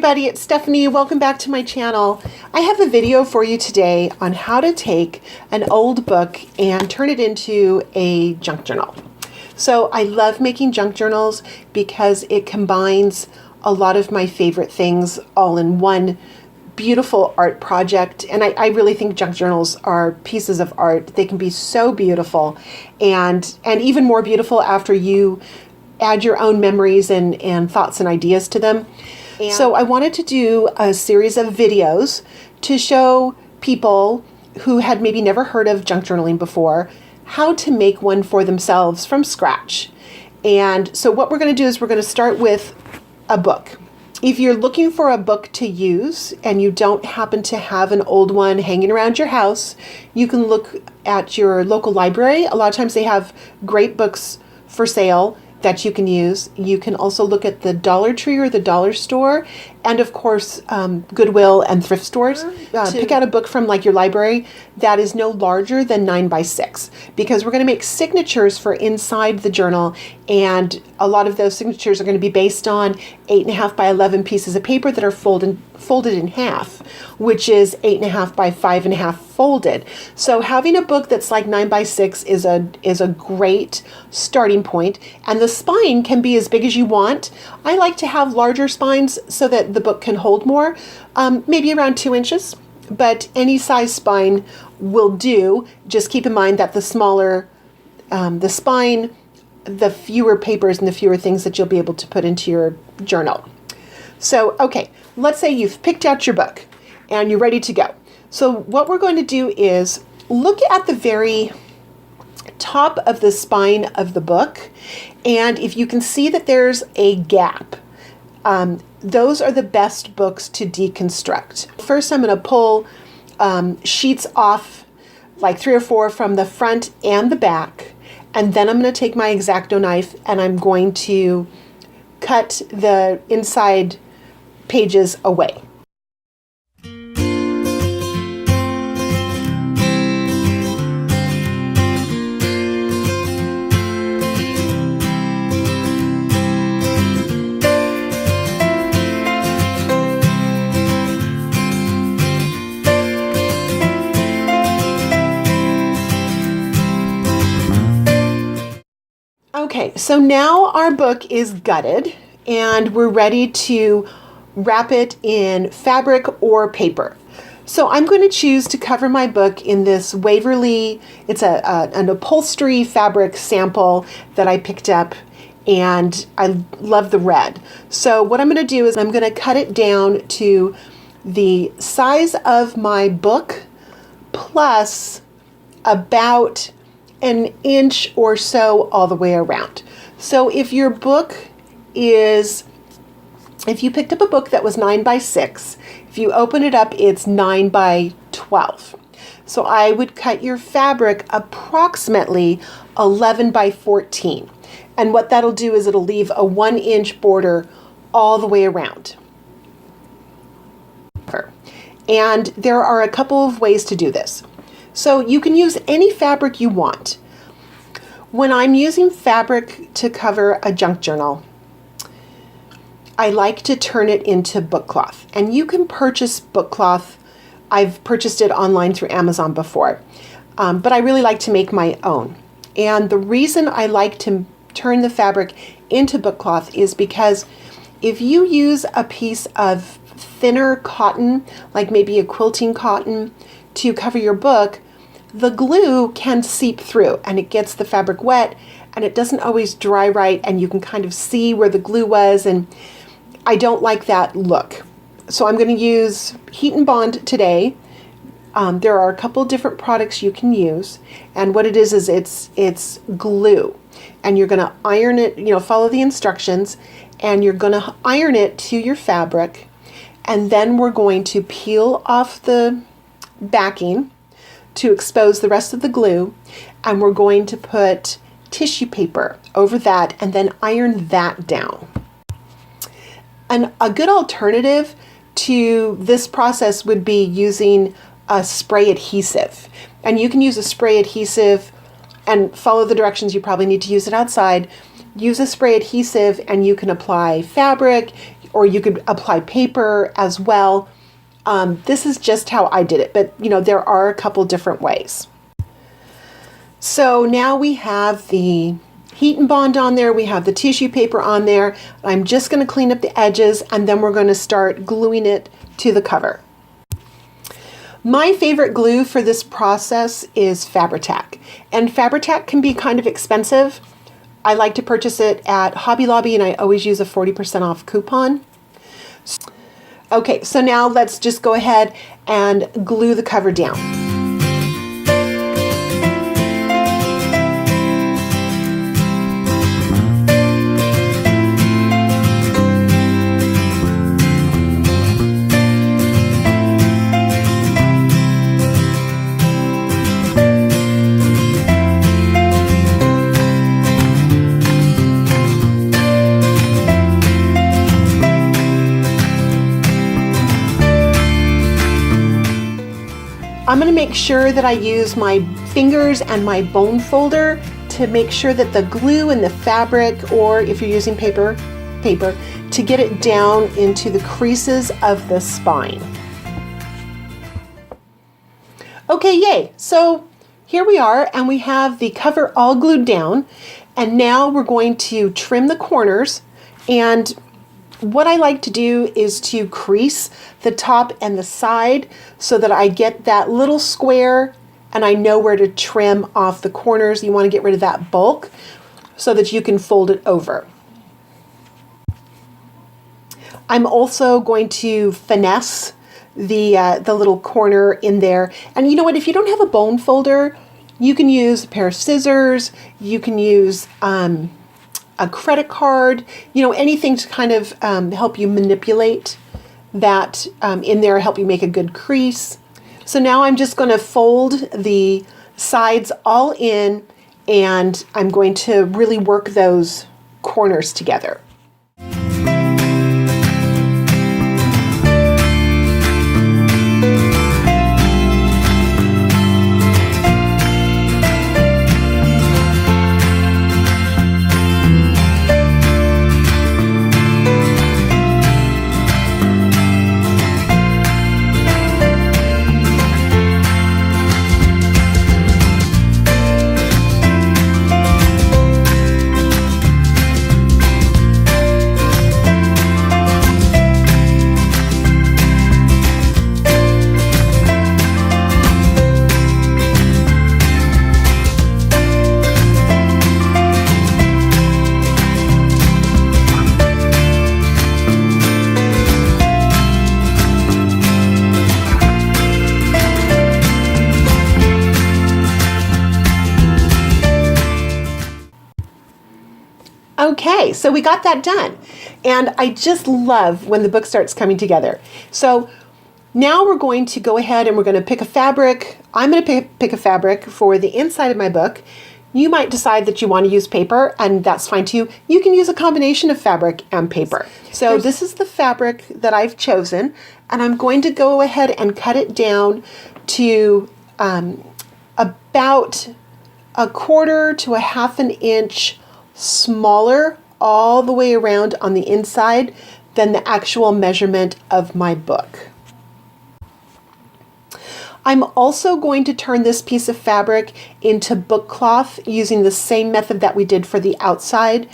everybody, it's Stephanie. Welcome back to my channel. I have a video for you today on how to take an old book and turn it into a junk journal. So I love making junk journals because it combines a lot of my favorite things all in one beautiful art project. And I really think junk journals are pieces of art. They can be so beautiful and even more beautiful after you add your own memories and thoughts and ideas to them. So I wanted to do a series of videos to show people who had maybe never heard of junk journaling before how to make one for themselves from scratch. And so what we're going to do is we're going to start with a book. If you're looking for a book to use and you don't happen to have an old one hanging around your house, you can look at your local library. A lot of times they have great books for sale that you can use. You can also look at the Dollar Tree or the dollar store, and of course Goodwill and thrift stores. Pick out a book from like your library that is no larger than 9 by 6, because we're going to make signatures for inside the journal, and a lot of those signatures are going to be based on 8.5 by 11 pieces of paper that are folded in half, which is 8.5 by 5.5 folded. So having a book that's like 9 by 6 is a great starting point, and the spine can be as big as you want. I like to have larger spines so that the book can hold more, maybe around 2 inches, but any size spine will do. Just keep in mind that the smaller the spine, the fewer papers and the fewer things that you'll be able to put into your journal. So, okay, let's say you've picked out your book and you're ready to go. So what we're going to do is look at the very top of the spine of the book, and if you can see that there's a gap, those are the best books to deconstruct. First, I'm going to pull sheets off, like 3 or 4 from the front and the back, and then I'm going to take my X-Acto knife and I'm going to cut the inside pages away. Okay, so now our book is gutted and we're ready to wrap it in fabric or paper. So I'm going to choose to cover my book in this Waverly, it's an upholstery fabric sample that I picked up, and I love the red. So what I'm going to do is I'm going to cut it down to the size of my book plus about an inch or so all the way around. So if your book is, if you picked up a book that was 9 by 6, if you open it up, it's 9 by 12. So I would cut your fabric approximately 11 by 14. And what that'll do is it'll leave a 1-inch border all the way around. And there are a couple of ways to do this. So you can use any fabric you want. When I'm using fabric to cover a junk journal, I like to turn it into book cloth. And you can purchase book cloth. I've purchased it online through Amazon before, but I really like to make my own. And the reason I like to turn the fabric into book cloth is because if you use a piece of thinner cotton, like maybe a quilting cotton, to cover your book, the glue can seep through and it gets the fabric wet and it doesn't always dry right, and you can kind of see where the glue was, and I don't like that look. So I'm going to use Heat and Bond today. There are a couple different products you can use, and what it is it's glue, and you're going to iron it, follow the instructions, and you're going to iron it to your fabric, and then we're going to peel off the backing to expose the rest of the glue, and we're going to put tissue paper over that and then iron that down. And a good alternative to this process would be using a spray adhesive. And you can use a spray adhesive and follow the directions. You probably need to use it outside. Use a spray adhesive and you can apply fabric, or you could apply paper as well. This is just how I did it, but there are a couple different ways. So now we have the heat and bond on there, we have the tissue paper on there. I'm just going to clean up the edges, and then we're going to start gluing it to the cover. My favorite glue for this process is Tack, and Tack can be kind of expensive. I like to purchase it at Hobby Lobby, and I always use a 40% off coupon. Okay, so now let's just go ahead and glue the cover down. I'm going to make sure that I use my fingers and my bone folder to make sure that the glue and the fabric, or if you're using paper, to get it down into the creases of the spine. Okay, yay! So here we are, and we have the cover all glued down, and now we're going to trim the corners. And what I like to do is to crease the top and the side so that I get that little square and I know where to trim off the corners. You want to get rid of that bulk so that you can fold it over. I'm also going to finesse the little corner in there. And you know what? If you don't have a bone folder, you can use a pair of scissors. You can use a credit card, anything to kind of help you manipulate that in there, help you make a good crease. So now I'm just going to fold the sides all in, and I'm going to really work those corners together. Okay, so we got that done. And I just love when the book starts coming together. So now we're going to go ahead and we're going to pick a fabric. I'm going to pick a fabric for the inside of my book. You might decide that you want to use paper, and that's fine too. You can use a combination of fabric and paper. So this is the fabric that I've chosen, and I'm going to go ahead and cut it down to about 1/4 to 1/2 inch smaller all the way around on the inside than the actual measurement of my book. I'm also going to turn this piece of fabric into book cloth using the same method that we did for the outside.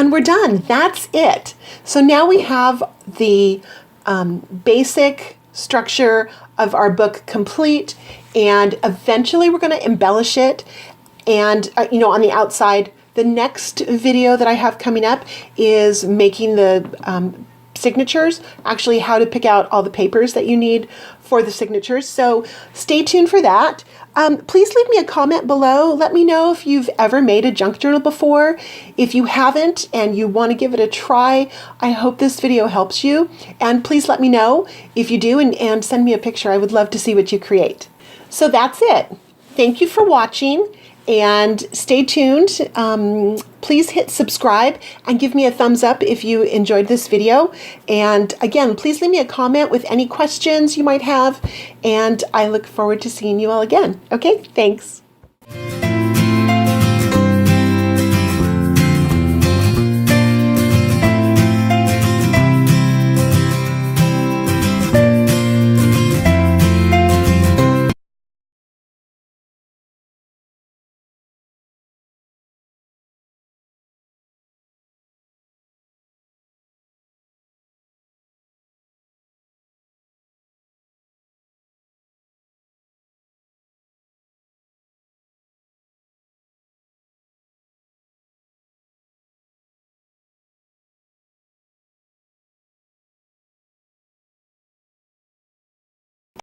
And we're done. That's it. So now we have the basic structure of our book complete, and eventually we're going to embellish it. And, on the outside, the next video that I have coming up is making the signatures, actually how to pick out all the papers that you need for the signatures. So stay tuned for that. Please leave me a comment below. Let me know if you've ever made a junk journal before. If you haven't and you want to give it a try, I hope this video helps you. And please let me know if you do and send me a picture. I would love to see what you create. So that's it. Thank you for watching. And stay tuned. Please hit subscribe and give me a thumbs up if you enjoyed this video. And again, please leave me a comment with any questions you might have. And I look forward to seeing you all again. Okay, thanks.